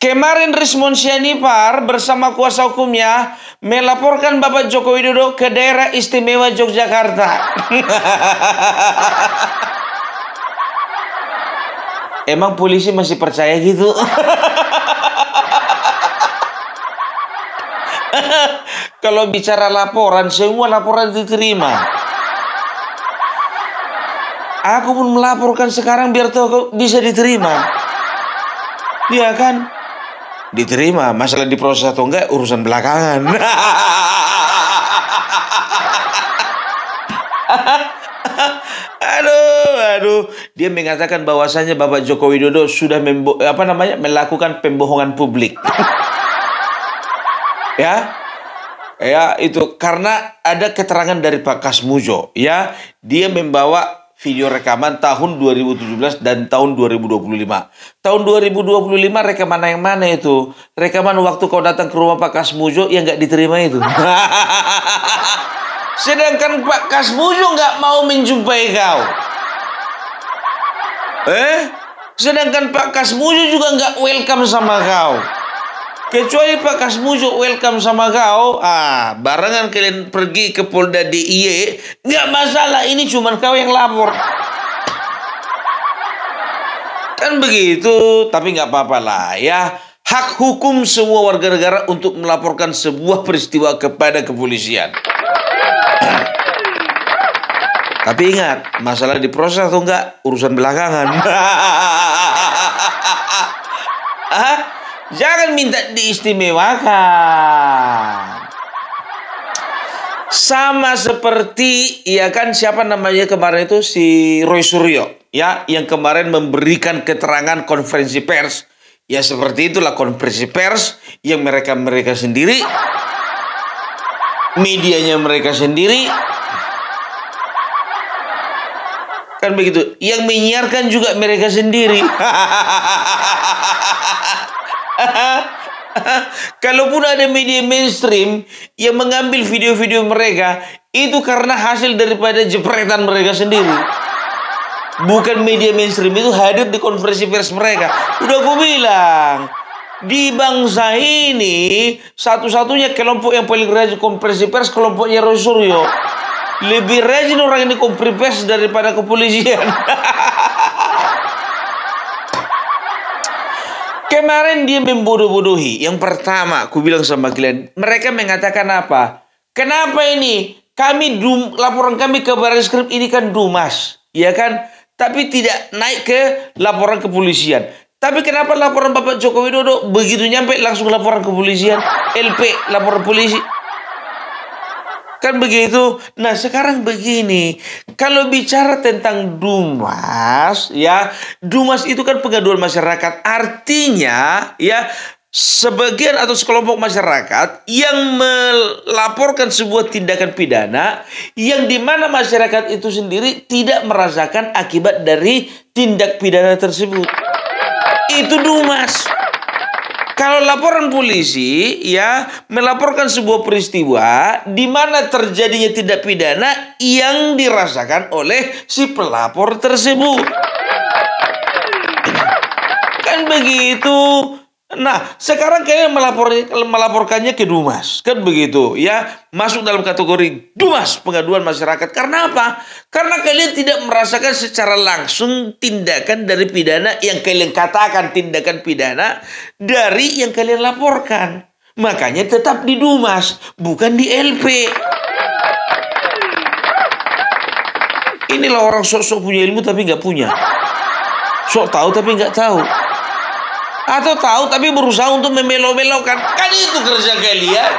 Kemarin Rismon Sianipar bersama kuasa hukumnya melaporkan Bapak Joko Widodo ke daerah istimewa Yogyakarta. Emang polisi masih percaya gitu? Kalau bicara laporan, semua laporan diterima. Aku pun melaporkan sekarang biar tahu bisa diterima. Iya kan? Diterima. Masalah diproses atau enggak urusan belakangan. Aduh. Dia mengatakan bahwasanya Bapak Joko Widodo sudah melakukan pembohongan publik. Ya, itu karena ada keterangan dari Pak Kasmujo, ya, dia membawa video rekaman tahun 2017 dan tahun 2025. Tahun 2025 rekaman yang mana itu? Rekaman waktu kau datang ke rumah Pak Kasmujo yang nggak diterima itu. Sedangkan Pak Kasmujo nggak mau menjumpai kau. Sedangkan Pak Kasmujo juga nggak welcome sama kau. Kecuali Pak Kasmujo welcome sama kau, barengan kalian pergi ke Polda DIY, nggak masalah, ini cuma kau yang lapor. Kan begitu, tapi nggak apa-apa lah ya. Hak hukum semua warga negara untuk melaporkan sebuah peristiwa kepada kepolisian. Tapi ingat, masalah diproses atau enggak, urusan belakangan. Jangan minta diistimewakan. Sama seperti, ya kan, siapa namanya kemarin itu, si Roy Suryo, ya, yang kemarin memberikan keterangan konferensi pers. Ya seperti itulah konferensi pers yang mereka sendiri, medianya mereka sendiri, kan begitu. Yang menyiarkan juga mereka sendiri. Kalaupun ada media mainstream yang mengambil video-video mereka, itu karena hasil daripada jepretan mereka sendiri. Bukan media mainstream itu hadir di konferensi pers mereka. Udah aku bilang, di bangsa ini satu-satunya kelompok yang paling rajin konferensi pers kelompoknya Roy Suryo. Lebih rajin orang ini konferensi pers daripada kepolisian. Kemarin dia membodoh-bodohi. Yang pertama, aku bilang sama kalian, mereka mengatakan apa? Kenapa ini? Laporan kami ke Baris Krim ini kan Dumas, ya kan? Tapi tidak naik ke laporan kepolisian. Tapi kenapa laporan Bapak Joko Widodo begitu nyampe langsung laporan kepolisian? LP, laporan polisi. Kan begitu. Nah, sekarang begini, kalau bicara tentang Dumas, ya, Dumas itu kan pengaduan masyarakat. Artinya, ya, sebagian atau sekelompok masyarakat yang melaporkan sebuah tindakan pidana yang dimana masyarakat itu sendiri tidak merasakan akibat dari tindak pidana tersebut. Itu Dumas. Kalau laporan polisi, ya, melaporkan sebuah peristiwa di mana terjadinya tindak pidana yang dirasakan oleh si pelapor tersebut. Kan begitu. Nah, sekarang kayaknya melaporkannya ke Dumas. Kan begitu, ya. Masuk dalam kategori Dumas, pengaduan masyarakat. Karena apa? Karena kalian tidak merasakan secara langsung tindakan dari pidana yang kalian katakan tindakan pidana dari yang kalian laporkan. Makanya tetap di Dumas, bukan di LP. Inilah orang sok-sok punya ilmu tapi nggak punya. Sok tahu tapi nggak tahu. Atau tahu tapi berusaha untuk memelo-melokan. Kan itu kerja kalian.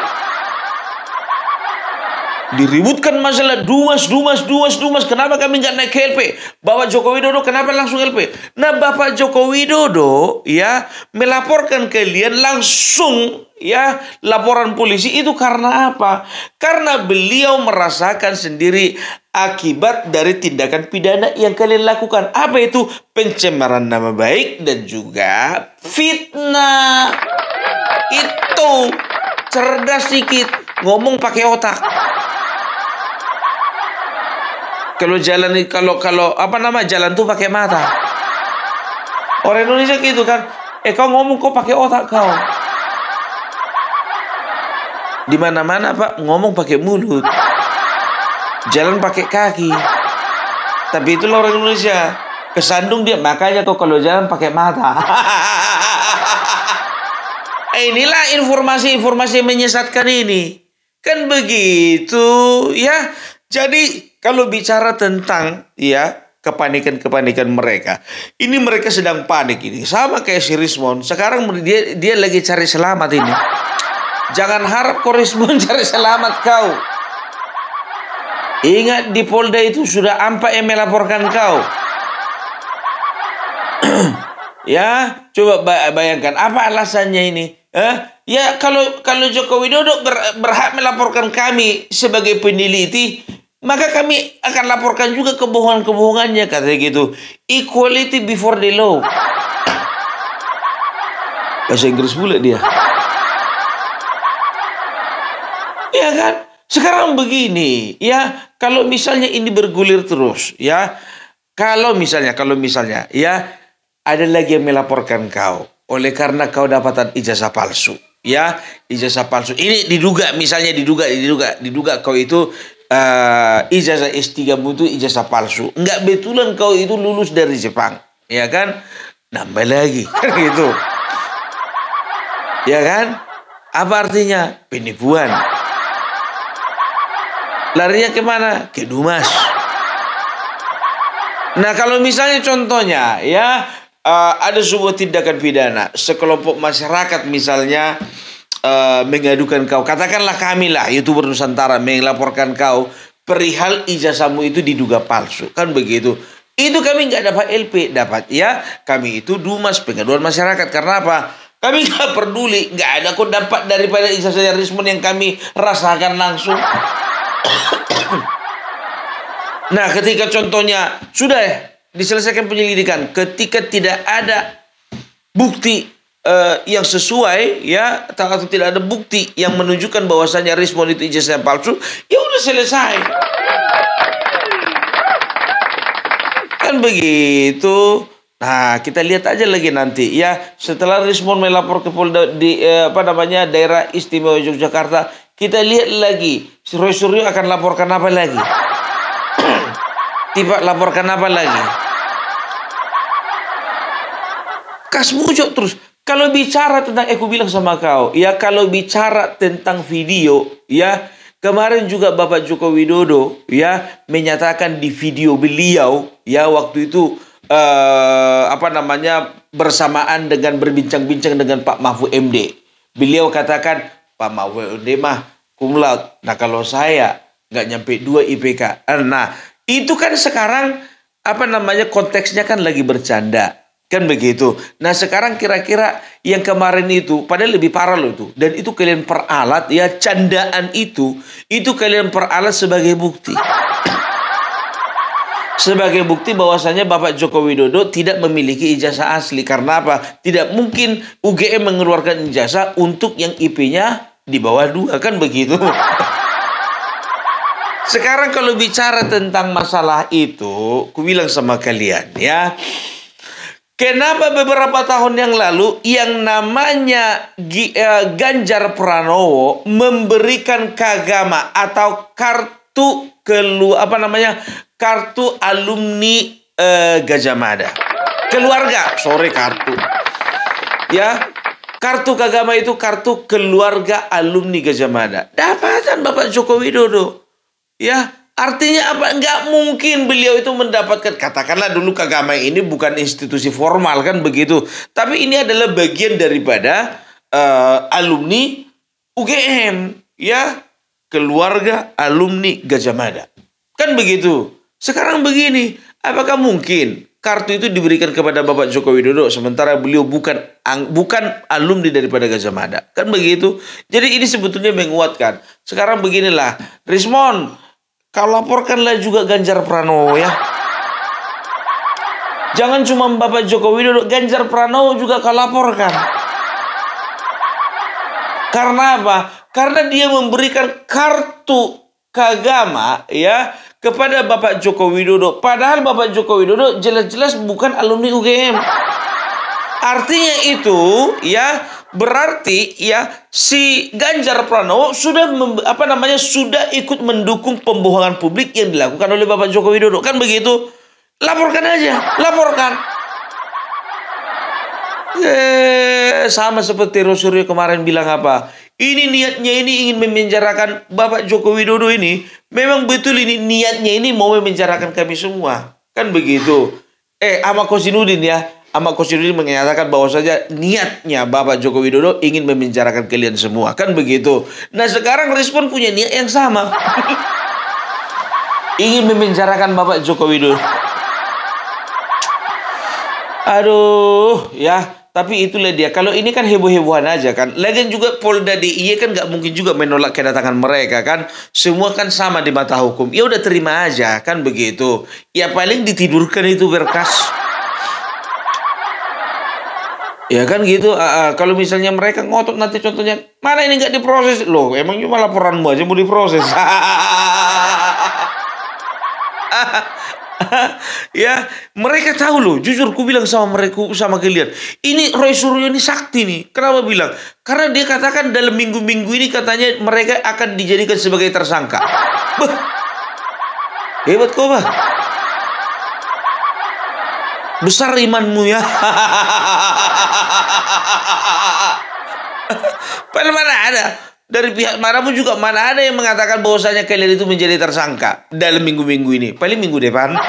Diributkan masalah Dumas. Kenapa kami nggak naik ke LP? Bapak Joko Widodo kenapa langsung LP? Nah, Bapak Joko Widodo, ya, melaporkan kalian langsung, ya, laporan polisi itu karena apa? Karena beliau merasakan sendiri akibat dari tindakan pidana yang kalian lakukan. Apa itu? Pencemaran nama baik dan juga fitnah. Itu cerdas sedikit, ngomong pakai otak. Kalau jalan jalan tuh pakai mata. Orang Indonesia gitu kan. Kau ngomong kau pakai otak kau. Di mana-mana Pak ngomong pakai mulut, jalan pakai kaki. Tapi itulah orang Indonesia, kesandung dia. Makanya kau kalau jalan pakai mata. Inilah informasi-informasi yang menyesatkan ini. Kan begitu ya. Jadi kalau bicara tentang ya kepanikan-kepanikan mereka, ini mereka sedang panik ini. Sama kayak si Rismond. Sekarang dia lagi cari selamat ini. Jangan harap kau Rismond cari selamat kau. Ingat di Polda itu sudah 4 yang melaporkan kau. Ya, coba bayangkan apa alasannya ini? Ya kalau Joko Widodo berhak melaporkan kami sebagai peneliti, maka kami akan laporkan juga kebohongan-kebohongannya, katanya gitu. Equality before the law. Bahasa Inggris pula dia. Ya kan? Sekarang begini, ya, kalau misalnya ini bergulir terus, ya, kalau misalnya, ya, ada lagi yang melaporkan kau, oleh karena kau dapatan ijazah palsu, ya, ijazah palsu. Ini diduga kau itu ijazah S3-mu itu ijazah palsu. Enggak betulan kau itu lulus dari Jepang, ya kan? Nambah lagi, kan gitu, ya kan? Apa artinya? Penipuan. Larinya kemana? Ke Dumas. Nah, kalau misalnya contohnya, ya, ada sebuah tindakan pidana, sekelompok masyarakat misalnya mengadukan kau, katakanlah kami lah, YouTuber Nusantara, melaporkan kau perihal ijazahmu itu diduga palsu, kan begitu. Itu kami nggak dapat LP, dapat ya, kami itu Dumas, pengaduan masyarakat. Karena apa? Kami nggak peduli, nggak ada kok dapat daripada ijazah Rismond yang kami rasakan langsung. Nah, ketika contohnya sudah diselesaikan penyelidikan, ketika tidak ada bukti yang sesuai, ya, atau tidak ada bukti yang menunjukkan bahwasanya Rismond itu ijazah palsu, ya udah selesai. Kan begitu. Nah, kita lihat aja lagi nanti, ya, setelah Rismond melapor ke Polda di daerah istimewa Yogyakarta, kita lihat lagi Roy Suryo akan laporkan apa lagi. Tiba laporkan apa lagi? Kasmujok terus. Kalau bicara tentang, aku bilang sama kau, ya, kalau bicara tentang video, ya, kemarin juga Bapak Joko Widodo, ya, menyatakan di video beliau, ya, waktu itu bersamaan dengan berbincang-bincang dengan Pak Mahfud MD. Beliau katakan, Pak Mahfud MD mah cum laude. Nah, kalau saya nggak nyampe 2 IPK. Nah, itu kan sekarang konteksnya kan lagi bercanda, kan begitu. Nah, sekarang kira-kira yang kemarin itu padahal lebih parah loh itu, dan itu kalian peralat, ya, candaan itu kalian peralat sebagai bukti. Sebagai bukti bahwasanya Bapak Joko Widodo tidak memiliki ijazah asli. Karena apa? Tidak mungkin UGM mengeluarkan ijazah untuk yang IP-nya di bawah 2, kan begitu. Sekarang kalau bicara tentang masalah itu, ku bilang sama kalian, ya, kenapa beberapa tahun yang lalu yang namanya Ganjar Pranowo memberikan kagama atau kartu kartu alumni Gajah Mada. Ya, kartu kagama itu kartu keluarga alumni Gajah Mada. Dapatan Bapak Joko Widodo. Ya, artinya apa? Nggak mungkin beliau itu mendapatkan, katakanlah dulu kagama ini bukan institusi formal, kan begitu. Tapi ini adalah bagian daripada alumni UGM, ya, keluarga alumni Gajah Mada, kan begitu. Sekarang begini, apakah mungkin kartu itu diberikan kepada Bapak Joko Widodo sementara beliau bukan alumni daripada Gajah Mada, kan begitu. Jadi ini sebetulnya menguatkan. Sekarang beginilah, Rismond, kau laporkanlah juga Ganjar Pranowo, ya. Jangan cuma Bapak Joko Widodo, Ganjar Pranowo juga kau laporkan. Karena apa? Karena dia memberikan kartu kagama, ya, kepada Bapak Joko Widodo. Padahal Bapak Joko Widodo jelas-jelas bukan alumni UGM. Artinya itu ya berarti ya si Ganjar Pranowo sudah sudah ikut mendukung pembohongan publik yang dilakukan oleh Bapak Joko Widodo, kan begitu? Laporkan aja, laporkan. Sama seperti Rosuryo kemarin bilang apa? Ini niatnya ini ingin memenjarakan Bapak Joko Widodo ini. Memang betul ini niatnya ini mau memenjarakan kami semua. Kan begitu. Ahmad Kosinudin ya. Ahmad Kosinudin menyatakan bahwa saja niatnya Bapak Joko Widodo ingin memenjarakan kalian semua. Kan begitu. Nah sekarang Respon punya niat yang sama. Ingin memenjarakan Bapak Joko Widodo. Aduh ya. Tapi itulah dia. Kalau ini kan heboh-hebohan aja kan. Lagian juga Polda DIY kan nggak mungkin juga menolak kedatangan mereka kan. Semua kan sama di mata hukum. Ya udah terima aja kan begitu. Ya paling ditidurkan itu berkas. Ya kan gitu. Kalau misalnya mereka ngotot nanti contohnya mana ini nggak diproses loh. Emang cuma laporanmu aja mau diproses. Ya, mereka tahu loh. Jujur ku bilang sama mereka, sama kalian. Ini Roy Suryo ini sakti nih. Kenapa bilang? Karena dia katakan dalam minggu-minggu ini katanya mereka akan dijadikan sebagai tersangka. Beuh. Hebat kok, Bah. Besar imanmu ya. Padahal mana ada. Dari pihak manamu juga mana ada yang mengatakan bahwasanya kalian itu menjadi tersangka dalam minggu-minggu ini. Paling minggu depan.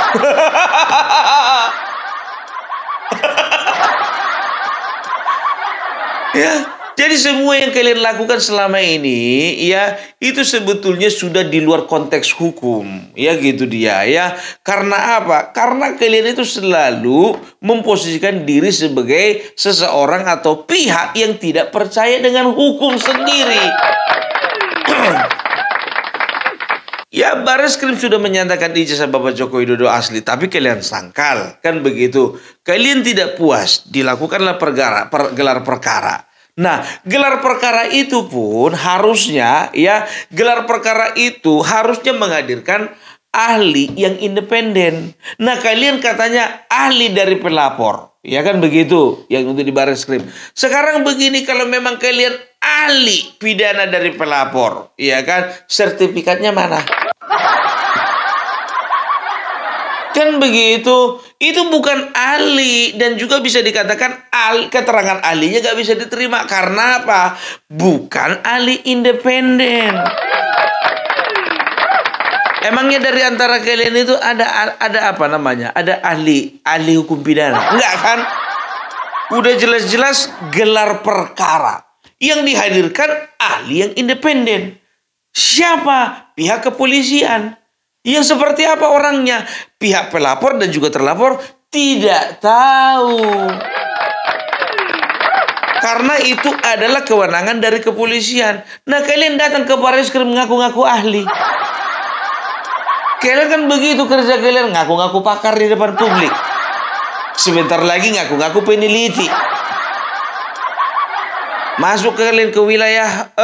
Ya, jadi semua yang kalian lakukan selama ini ya itu sebetulnya sudah di luar konteks hukum. Ya gitu dia ya. Karena apa? Karena kalian itu selalu memposisikan diri sebagai seseorang atau pihak yang tidak percaya dengan hukum sendiri. Ya, Barreskrim sudah menyatakan ijazah Bapak Joko Widodo asli, tapi kalian sangkal, kan begitu. Kalian tidak puas, dilakukanlah gelar perkara. Nah, gelar perkara itu pun harusnya menghadirkan ahli yang independen. Nah, kalian katanya ahli dari pelapor. Ya kan begitu yang untuk di Barreskrim. Sekarang begini, kalau memang kalian ahli pidana dari pelapor, ya kan, sertifikatnya mana? Kan begitu. Itu bukan ahli dan juga bisa dikatakan keterangan ahlinya gak bisa diterima karena apa? Bukan ahli independen. Emangnya dari antara kalian itu ada apa namanya? Ada ahli hukum pidana? Enggak kan? Udah jelas-jelas gelar perkara. Yang dihadirkan ahli yang independen. Siapa? Pihak kepolisian. Yang seperti apa orangnya? Pihak pelapor dan juga terlapor tidak tahu. Karena itu adalah kewenangan dari kepolisian. Nah, kalian datang ke Barreskrim mengaku-ngaku ahli. Kalian kan begitu kerja kalian, ngaku-ngaku pakar di depan publik. Sebentar lagi ngaku-ngaku peneliti. Masuk kalian ke wilayah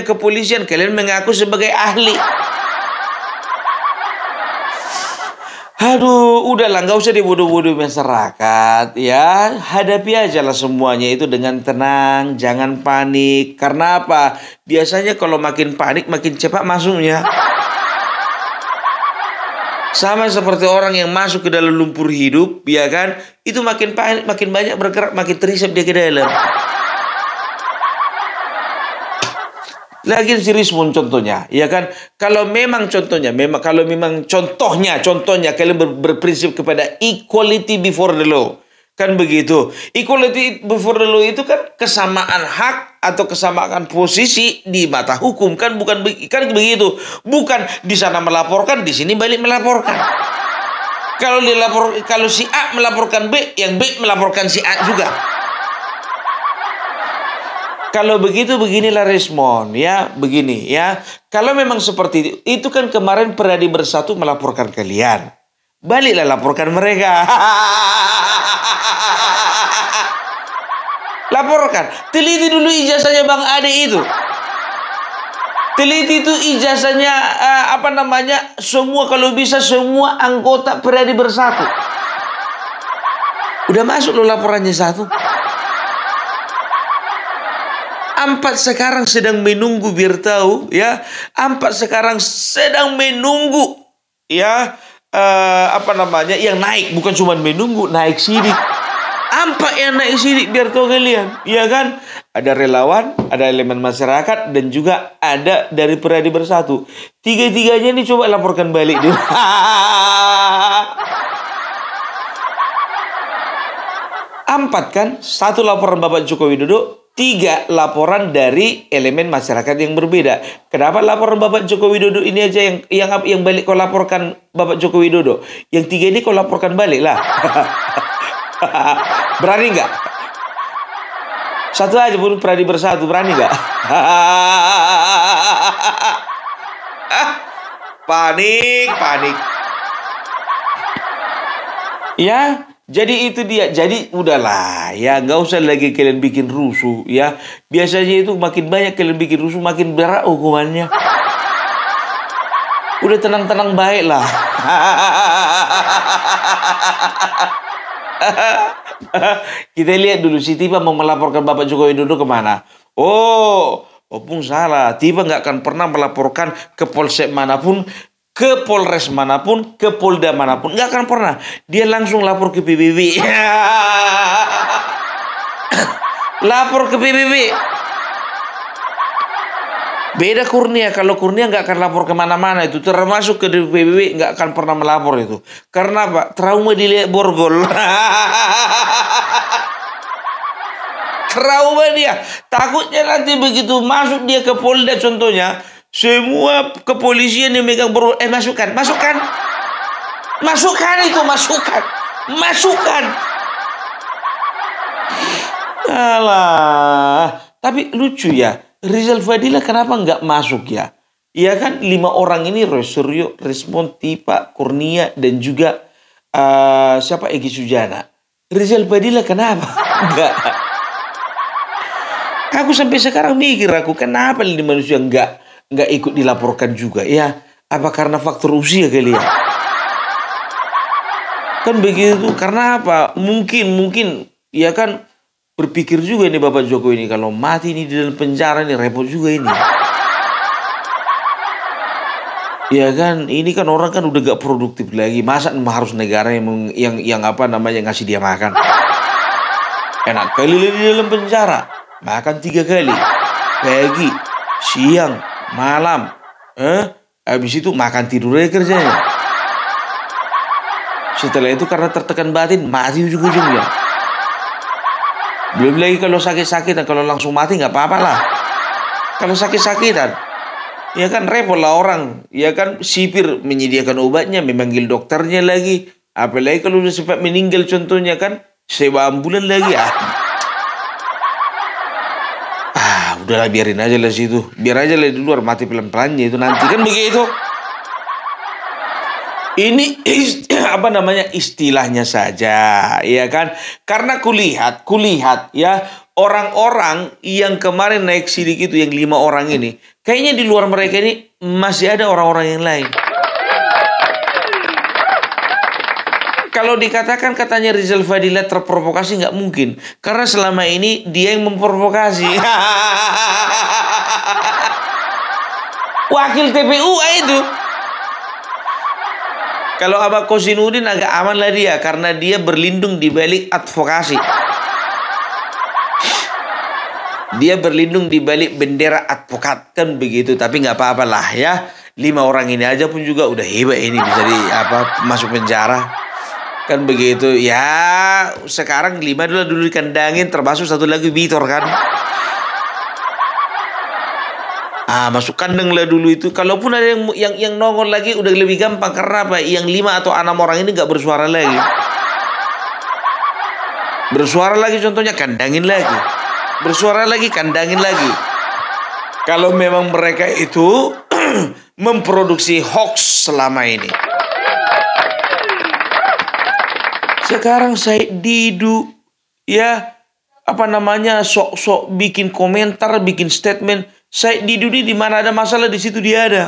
kepolisian, kalian mengaku sebagai ahli. Aduh, udahlah, nggak usah dibodoh-bodoh masyarakat ya. Hadapi aja lah semuanya itu dengan tenang, jangan panik. Karena apa? Biasanya kalau makin panik makin cepat masuknya. Sama seperti orang yang masuk ke dalam lumpur hidup, ya kan? Itu makin panik, makin banyak bergerak, makin terisap dia ke dalam. Lagi si Rismon contohnya, ya kan? Kalau memang contohnya kalian berprinsip kepada equality before the law, kan begitu? Equality before the law itu kan kesamaan hak atau kesamaan posisi di mata hukum, kan kan begitu? Bukan di sana melaporkan, di sini balik melaporkan. Kalau si A melaporkan B, yang B melaporkan si A juga. Kalau begitu beginilah Rismon ya, begini ya. Kalau memang seperti itu kan kemarin Peradi Bersatu melaporkan kalian. Baliklah laporkan mereka. Laporkan. Teliti dulu ijazahnya Bang Ade itu. Teliti itu ijazahnya semua kalau bisa semua anggota Peradi Bersatu. Udah masuk lo laporannya satu. Ampat sekarang sedang menunggu biar tahu ya. Ampat sekarang sedang menunggu ya yang naik, bukan cuma menunggu, naik sidik. Ampak yang naik sidik biar tahu kalian, ya kan? Ada relawan, ada elemen masyarakat, dan juga ada dari Pradi Bersatu. Tiga-tiganya ini coba laporkan balik dulu. Empat kan, satu laporan Bapak Joko Widodo, 3 laporan dari elemen masyarakat yang berbeda. Kenapa laporan Bapak Joko Widodo ini aja yang balik kau laporkan Bapak Joko Widodo? Yang 3 ini kau laporkan balik lah. Berani nggak? Satu aja pun Pradi Bersatu, berani nggak? Panik. Ya, jadi itu dia. Jadi udahlah ya, nggak usah lagi kalian bikin rusuh ya. Biasanya itu makin banyak kalian bikin rusuh, makin berat hukumannya. Udah tenang-tenang baik lah. Kita lihat dulu si Tipa mau melaporkan Bapak Joko Widodo kemana. Opung salah. Tipa nggak akan pernah melaporkan ke polsek manapun, ke Polres manapun, ke Polda manapun. Nggak akan pernah. Dia langsung lapor ke PBB. Lapor ke PBB. Beda Kurnia. Kalau Kurnia nggak akan lapor kemana-mana itu. Termasuk ke PBB nggak akan pernah melapor itu. Karena apa? Trauma dilihat borgol. Trauma dia. Takutnya nanti begitu masuk dia ke Polda contohnya. Semua kepolisian yang megang borgol. Masukkan. Alah. Tapi lucu ya. Rizal Fadila kenapa nggak masuk ya? Iya kan 5 orang ini Roy Suryo, Rismond, Tipa, Kurnia, dan juga siapa Egy Sujana. Rizal Fadila kenapa? Enggak. Aku sampai sekarang mikir kenapa ini manusia nggak ikut dilaporkan juga ya? Apa karena faktor usia kali ya? Kan begitu. Karena apa? Mungkin ya kan. Berpikir juga nih Bapak Jokowi ini, kalau mati ini di dalam penjara ini repot juga ini. Ya kan, ini kan orang kan udah gak produktif lagi. Masa harus negara yang ngasih dia makan? Enak kali di dalam penjara, makan 3 kali, pagi, siang, malam. Habis itu makan tidur aja kerjanya. Setelah itu karena tertekan batin, mati ujung-ujungnya. Belum lagi kalau sakit-sakitan, kalau langsung mati nggak apa-apa lah. Kalau sakit-sakitan, ya kan repot lah orang. Ya kan sipir menyediakan obatnya, memanggil dokternya lagi. Apalagi kalau udah sempat meninggal contohnya kan, sewa ambulan lagi udahlah biarin aja lah situ. Biar aja lah di luar mati pelan-pelannya itu nanti kan begitu. Ini istilahnya saja, ya kan? Karena kulihat ya, orang-orang yang kemarin naik sidik itu, yang 5 orang ini, kayaknya di luar mereka ini masih ada orang-orang yang lain. Kalau dikatakan katanya Rizal Fadila terprovokasi, nggak mungkin, karena selama ini dia yang memprovokasi. Wakil TPU itu. Kalau Abah Kosinudin agak aman lah dia, karena dia berlindung di balik advokasi. Dia berlindung di balik bendera advokat kan begitu. Tapi nggak apa-apa lah ya. 5 orang ini aja pun juga udah hebat ini, bisa masuk penjara kan begitu ya. Sekarang 5 dulu dikandangin, termasuk 1 lagi Vitor kan. Masuk kandang lah dulu itu. Kalaupun ada yang nongol lagi udah lebih gampang. Karena apa? Yang 5 atau 6 orang ini gak bersuara lagi. Bersuara lagi contohnya kandangin lagi. Bersuara lagi kandangin lagi. Kalau memang mereka itu memproduksi hoax selama ini. Sekarang Said Didu ya sok-sok bikin komentar, bikin statement. Said Didu di mana ada masalah di situ dia ada.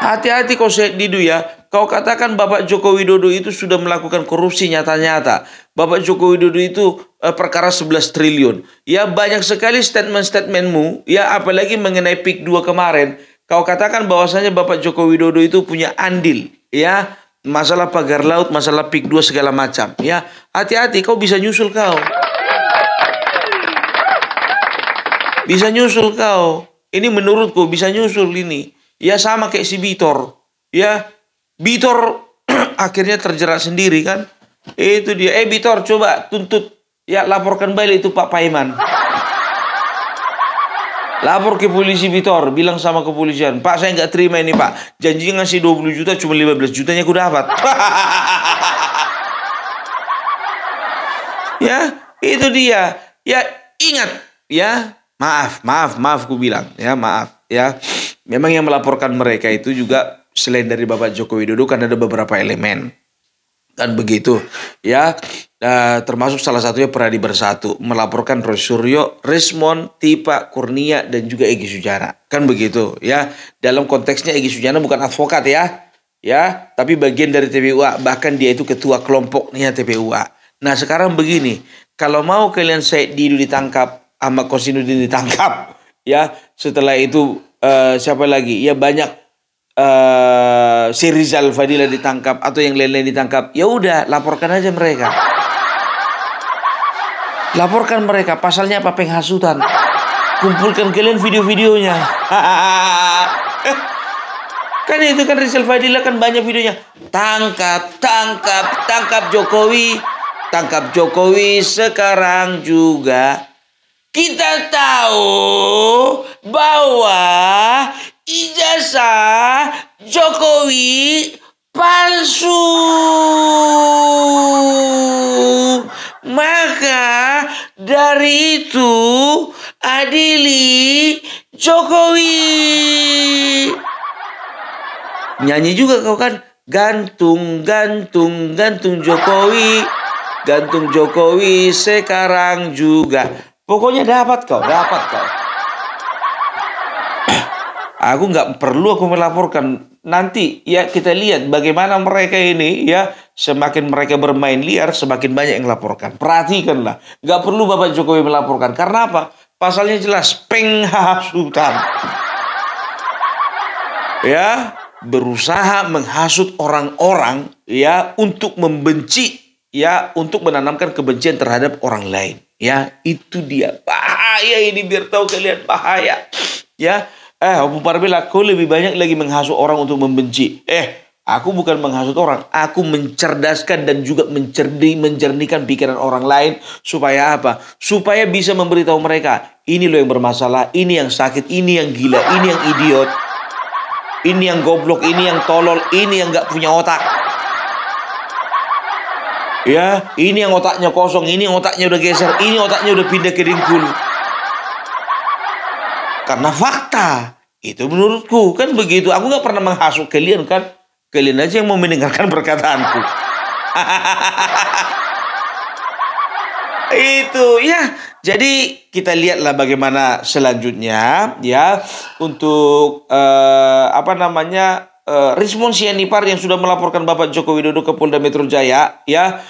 Hati-hati kau Said Didu ya. Kau katakan Bapak Joko Widodo itu sudah melakukan korupsi nyata-nyata. Bapak Joko Widodo itu perkara 11 triliun. Ya, banyak sekali statement-statementmu, ya, apalagi mengenai PIK 2 kemarin. Kau katakan bahwasanya Bapak Joko Widodo itu punya andil, ya, masalah pagar laut, masalah PIK 2 segala macam. Ya, hati-hati, kau bisa nyusul kau. Bisa nyusul kau. Ini menurutku bisa nyusul ini. Ya, sama kayak si Bitor. Ya, Bitor akhirnya terjerat sendiri kan. Itu dia. Bitor, coba tuntut. Ya, laporkan balik itu Pak Paiman. Lapor ke polisi Bitor. Bilang sama kepolisian. Pak, saya nggak terima ini Pak. Janjinya ngasih 20 juta, cuma 15 jutanya aku dapat. Ya, itu dia. Ya, ingat. Ya, maaf, ku bilang. Ya, maaf. Ya, memang yang melaporkan mereka itu juga selain dari Bapak Joko Widodo kan ada beberapa elemen. Kan begitu, ya, termasuk salah satunya Peradi Bersatu melaporkan Roy Suryo, Rismon, Tipa, Kurnia dan juga Egy Sujana, kan begitu, ya. Dalam konteksnya Egy Sujana bukan advokat ya, tapi bagian dari TPUA, bahkan dia itu ketua kelompoknya TPUA. Nah sekarang begini, kalau mau kalian Said Didu ditangkap, Ahmad Kosinudin ditangkap, ya, setelah itu siapa lagi? Ya banyak. Si Rizal Fadila ditangkap atau yang lain-lain ditangkap, ya udah laporkan aja mereka. Laporkan mereka, pasalnya apa? Penghasutan. Kumpulkan kalian video-videonya. Kan itu kan Rizal Fadila kan banyak videonya. Tangkap Jokowi. Tangkap Jokowi sekarang juga. Kita tahu bahwa ijazah Jokowi palsu. Maka dari itu adili Jokowi. Nyanyi juga kau kan. Gantung Jokowi. Gantung Jokowi sekarang juga. Pokoknya dapat kau. Aku nggak perlu aku melaporkan. Nanti ya kita lihat bagaimana mereka ini ya. Semakin mereka bermain liar, semakin banyak yang melaporkan. Perhatikanlah. Nggak perlu Bapak Jokowi melaporkan. Karena apa? Pasalnya jelas. Penghasutan. Ya. Berusaha menghasut orang-orang ya. Untuk membenci. Ya. Untuk menanamkan kebencian terhadap orang lain. Ya. Itu dia. Bahaya ini. Biar tahu kalian bahaya. Ya. Abu Parbila, kau lebih banyak lagi menghasut orang untuk membenci. Aku bukan menghasut orang. Aku mencerdaskan dan juga menjernihkan pikiran orang lain. Supaya apa? Supaya bisa memberitahu mereka. Ini loh yang bermasalah. Ini yang sakit. Ini yang gila. Ini yang idiot. Ini yang goblok. Ini yang tolol. Ini yang gak punya otak. Ya, ini yang otaknya kosong. Ini yang otaknya udah geser. Ini otaknya udah pindah ke dengkul. Karena fakta. Itu menurutku. Kan begitu. Aku gak pernah menghasut kalian kan. Kalian aja yang mau mendengarkan perkataanku. Itu ya. Jadi kita lihatlah bagaimana selanjutnya. Ya. Untuk Rismon Sianipar yang sudah melaporkan Bapak Joko Widodo ke Polda Metro Jaya. Ya.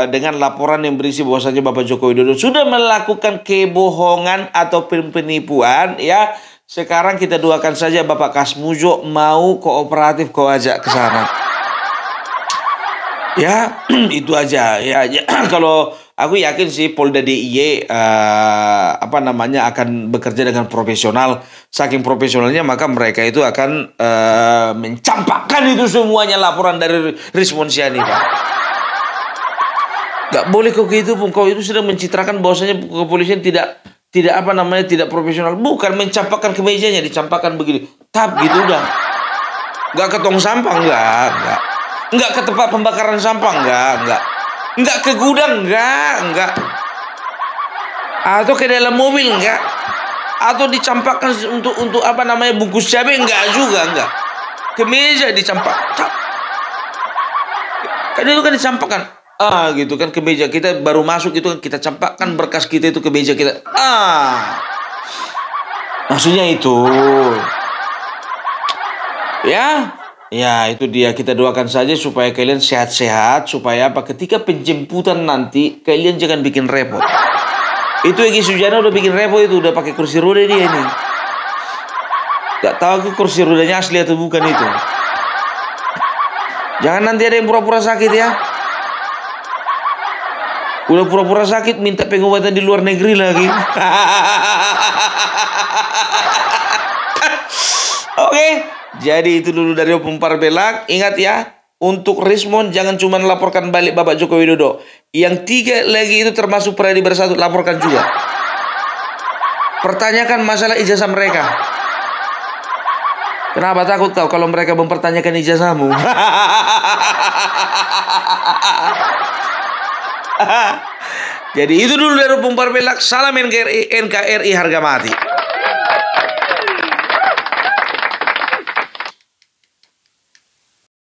Dengan laporan yang berisi bahwasanya Bapak Joko Widodo sudah melakukan kebohongan atau penipuan ya. Sekarang kita doakan saja Bapak Kasmujo mau kooperatif kau ajak ke sana. Ya, itu aja ya. Kalau aku yakin sih Polda DIY akan bekerja dengan profesional. Saking profesionalnya maka mereka itu akan mencampakkan itu semuanya laporan dari Rismon Sianipar. Gak boleh kau gitu pun. Kau itu sudah mencitrakan bahwasanya kepolisian tidak profesional. Bukan mencampakkan ke mejanya, dicampakkan begini. Tap gitu udah. Gak ke tong sampah, enggak. Enggak ke tempat pembakaran sampah, enggak. Enggak ke gudang, enggak. Atau ke dalam mobil, enggak. Atau dicampakkan untuk bungkus cabai, enggak juga, enggak. Ke meja dicampak. Tap. Kan itu kan dicampakkan. Gitu kan ke meja kita baru masuk itu kan kita campakkan berkas kita itu ke meja kita. Maksudnya itu. Ya, Ya, itu dia. Kita doakan saja supaya kalian sehat-sehat. Supaya apa? Ketika penjemputan nanti, kalian jangan bikin repot. Itu Egy Sujana udah bikin repot itu. Udah pakai kursi roda dia ini. Gak tahu aku kursi rodanya asli atau bukan itu. Jangan nanti ada yang pura-pura sakit ya. Udah pura-pura sakit, minta pengobatan di luar negeri lagi. Oke. Jadi itu dulu dari Opung Parbelag. Ingat ya, untuk Rismon jangan cuma laporkan balik Bapak Joko Widodo. Yang 3 lagi itu termasuk Pradi Bersatu, laporkan juga. Pertanyakan masalah ijazah mereka. Kenapa takut kau kalau mereka mempertanyakan ijazahmu? Jadi itu dulu dari Opung Parbelag. Salam NKRI harga mati.